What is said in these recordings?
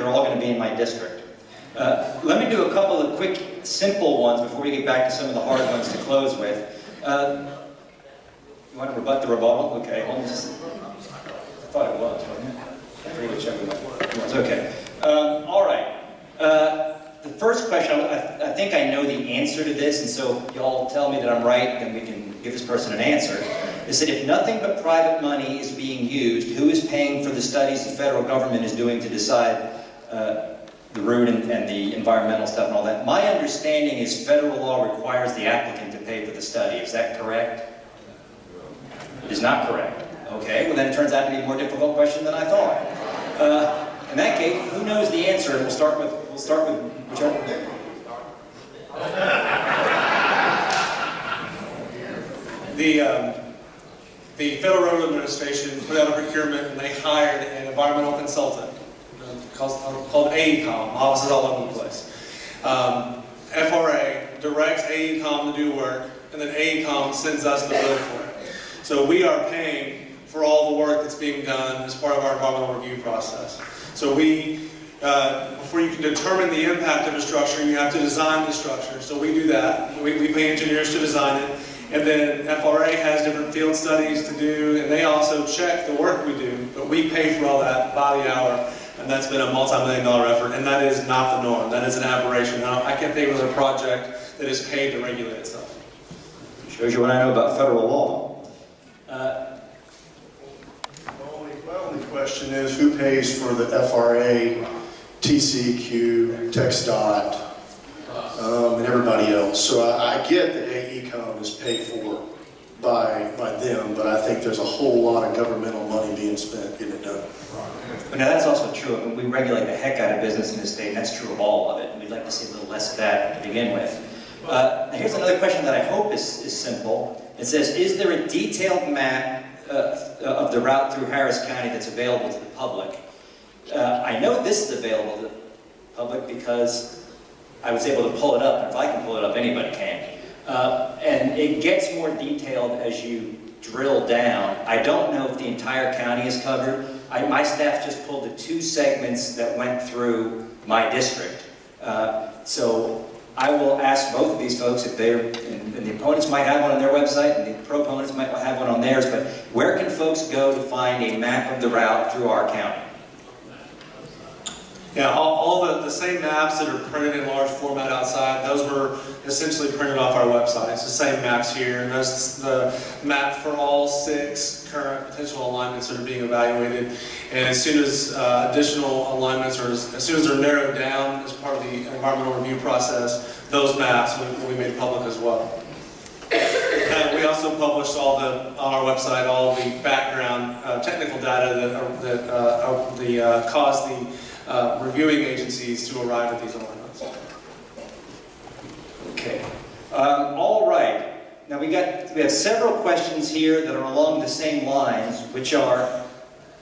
They're all going to be in my district. Let me do a couple of quick, simple ones before we get back to some of the hard ones to close with. You want to rebut the rebuttal? Okay, hold on just a second. I thought it was, wasn't it? I forget which one it was. Okay. All right. The first question, I think I know the answer to this, and so y'all tell me that I'm right, then we can give this person an answer. Is that if nothing but private money is being used, who is paying for the studies the federal government is doing to decide the route and the environmental stuff and all that? My understanding is federal law requires the applicant to pay for the study. Is that correct? It is not correct. Okay, well then it turns out to be a more difficult question than I thought. In that case, who knows the answer? And we'll start with whichever. The Federal Road Administration put out a procurement and they hired an environmental consultant called AECOM, offices all over the place. FRA directs AECOM to do work, and then AECOM sends us the bill for it. So we are paying for all the work that's being done as part of our environmental review process. So before you can determine the impact of a structure, you have to design the structure. So we do that. We pay engineers to design it. And then FRA has different field studies to do, and they also check the work we do. But we pay for all that by the hour, and that's been a multi-million-dollar effort, and that is not the norm. That is an aberration. Now, I can't think of a project that is paid to regulate itself. Shows you what I know about federal law. My only question is who pays for the FRA, TCEQ, TxDOT, and everybody else. So I get that AECOM is paid for by them, but I think there's a whole lot of governmental money being spent getting it done. But now that's also true. I mean, we regulate the heck out of business in this state, and that's true of all of it. And we'd like to see a little less of that to begin with. Here's another question that I hope is simple. It says, is there a detailed map of the route through Harris County that's available to the public? I know this is available to the public because I was able to pull it up, and if I can pull it up, anybody can. And it gets more detailed as you drill down. I don't know if the entire county is covered. My staff just pulled the 2 segments that went through my district. So I will ask both of these folks if they're, and the opponents might have one on their website, and the proponents might have one on theirs, but where can folks go to find a map of the route through our county? Yeah, all the same maps that are printed in large format outside, those were essentially printed off our website. It's the same maps here, and that's the map for all 6 current potential alignments that are being evaluated. And as soon as additional alignments, or as soon as they're narrowed down as part of the environmental review process, those maps will be made public as well. And we also published on our website all the background technical data that caused the reviewing agencies to arrive at these alignments. Okay. All right. Now we have several questions here that are along the same lines, which are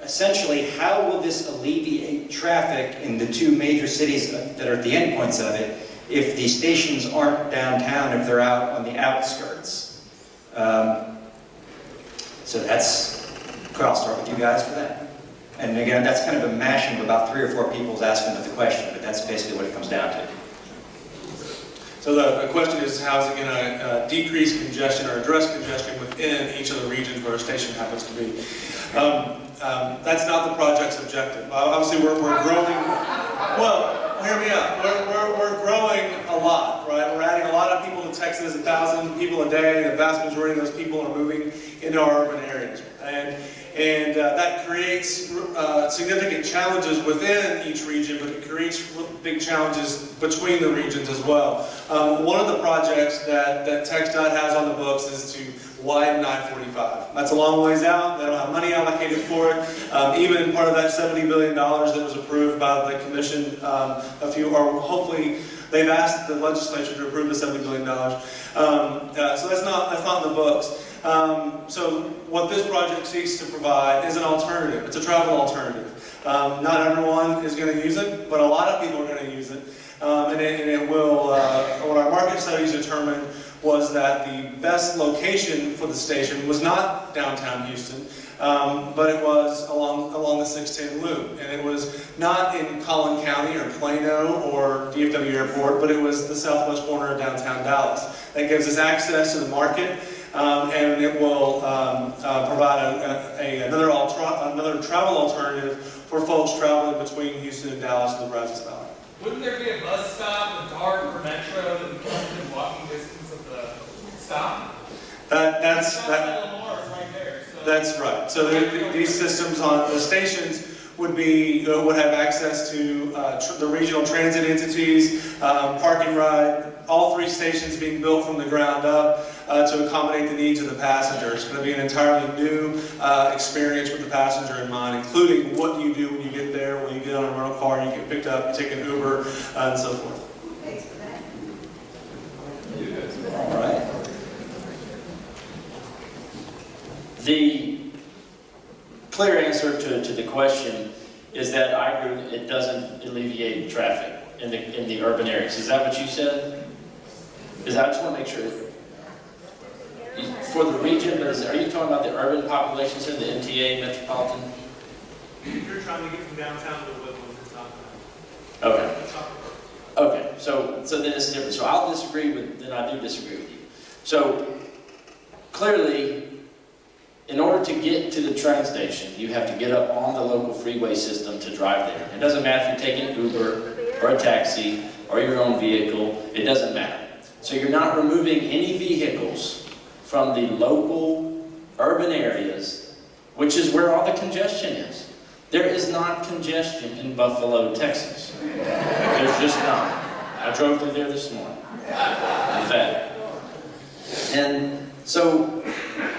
essentially how will this alleviate traffic in the 2 major cities that are at the endpoints of it if the stations aren't downtown, if they're out on the outskirts? So I'll start with you guys for that. And again, that's kind of a mashing of about 3 or 4 people's asking of the question, but that's basically what it comes down to. So the question is, how is it going to decrease congestion or address congestion within each of the regions where a station happens to be? That's not the project's objective. Obviously, we're growing. Well, hear me out. We're growing a lot, right? We're adding a lot of people to Texas, 1,000 people a day. The vast majority of those people are moving into our urban areas, and that creates significant challenges within each region, but it creates big challenges between the regions as well. One of the projects that TxDOT has on the books is to widen I-45. That's a long ways out. They don't have money allocated for it. Even part of that $70 billion that was approved by the commission, hopefully they've asked the legislature to approve the $70 billion. So that's not in the books. So what this project seeks to provide is an alternative. It's a travel alternative. Not everyone is going to use it, but a lot of people are going to use it. And it will, what our market studies determined was that the best location for the station was not downtown Houston, but it was along the 610 loop. And it was not in Collin County or Plano or DFW Airport, but it was the southwest corner of downtown Dallas. That gives us access to the market, and it will provide another travel alternative for folks traveling between Houston and Dallas and the Brazos Valley. Wouldn't there be a bus stop, a dart, or metro that would come within walking distance of the stop? That's right there. So. That's right. So these systems on the stations would have access to the regional transit entities, parking ride, all three stations being built from the ground up to accommodate the needs of the passenger. It's going to be an entirely new experience with the passenger in mind, including what do you do when you get there, when you get on a rental car, you get picked up, you take an Uber, and so forth. All right. The clear answer to the question is that I agree it doesn't alleviate traffic in the urban areas. Is that what you said? Because I just want to make sure. For the region, but are you talking about the urban population center, the MTA, metropolitan? If you're trying to get from downtown to Woodlands, it's not Okay. Okay, so then it's different. So I'll disagree with, then I do disagree with you. So clearly, in order to get to the train station, you have to get up on the local freeway system to drive there. It doesn't matter if you're taking Uber or a taxi or your own vehicle, it doesn't matter. So you're not removing any vehicles from the local urban areas, which is where all the congestion is. There is not congestion in Buffalo, Texas. There's just not. I drove through there this morning. In fact. And so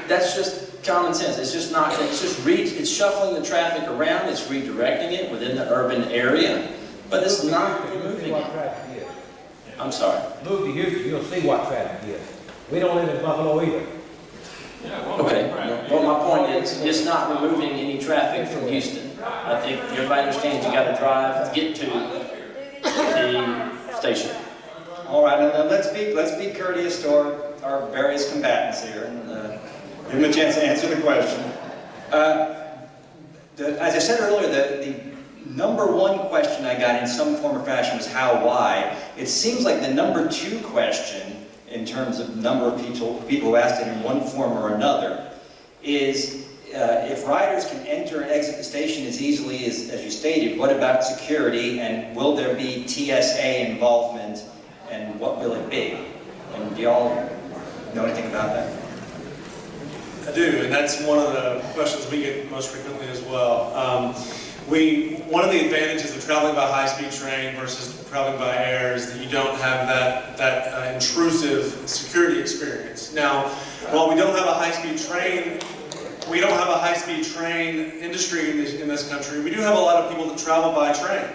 that's just common sense. It's just not, it's shuffling the traffic around, it's redirecting it within the urban area, but it's not removing it. I'm sorry. Move to Houston, you'll see what traffic is. We don't live in Buffalo either. Okay, well my point is, it's not removing any traffic from Houston. I think everybody understands you gotta drive to get to the station. All right, now let's be courteous to our various combatants here and give them a chance to answer the question. As I said earlier, the number one question I got in some form or fashion was how, why. It seems like the number two question, in terms of number of people who asked it in one form or another, is if riders can enter and exit the station as easily as you stated, what about security, and will there be TSA involvement, and what will it be? And do y'all know anything about that? I do, and that's one of the questions we get most frequently as well. One of the advantages of traveling by high-speed train versus traveling by air is that you don't have that intrusive security experience. Now, while we don't have a high-speed train industry in this country, we do have a lot of people that travel by train.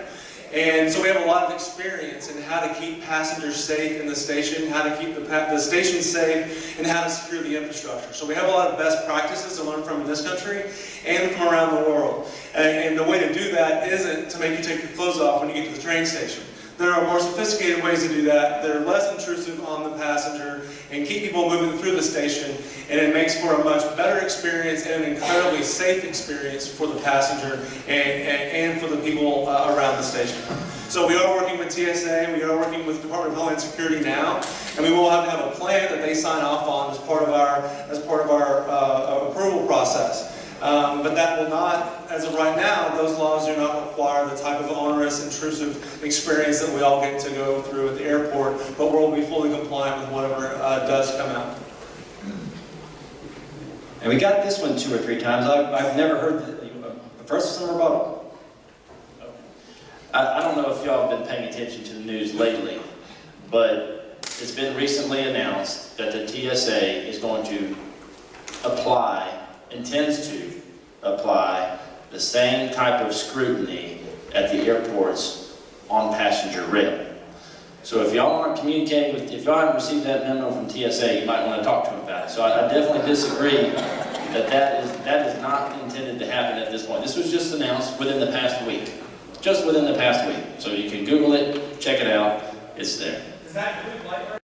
And so we have a lot of experience in how to keep passengers safe in the station, how to keep the station safe, and how to secure the infrastructure. So we have a lot of best practices to learn from in this country and from around the world. And the way to do that isn't to make you take your clothes off when you get to the train station. There are more sophisticated ways to do that. They're less intrusive on the passenger and keep people moving through the station, and it makes for a much better experience and an incredibly safe experience for the passenger and for the people around the station. So we are working with TSA, we are working with Department of Homeland Security now, and we will have to have a plan that they sign off on as part of our approval process. But that will not, as of right now, those laws do not require the type of onerous, intrusive experience that we all get to go through at the airport, but we'll be fully compliant with whatever does come out. And we got this one 2 or 3 times. I've never heard the first one rebuttal. I don't know if y'all have been paying attention to the news lately, but it's been recently announced that the TSA is going to intends to apply the same type of scrutiny at the airports on passenger rail. So if y'all aren't communicating with, if y'all haven't received that memo from TSA, you might want to talk to them about it. So I definitely disagree that is not intended to happen at this point. This was just announced within the past week. Just within the past week. So you can Google it, check it out, it's there. Does that include light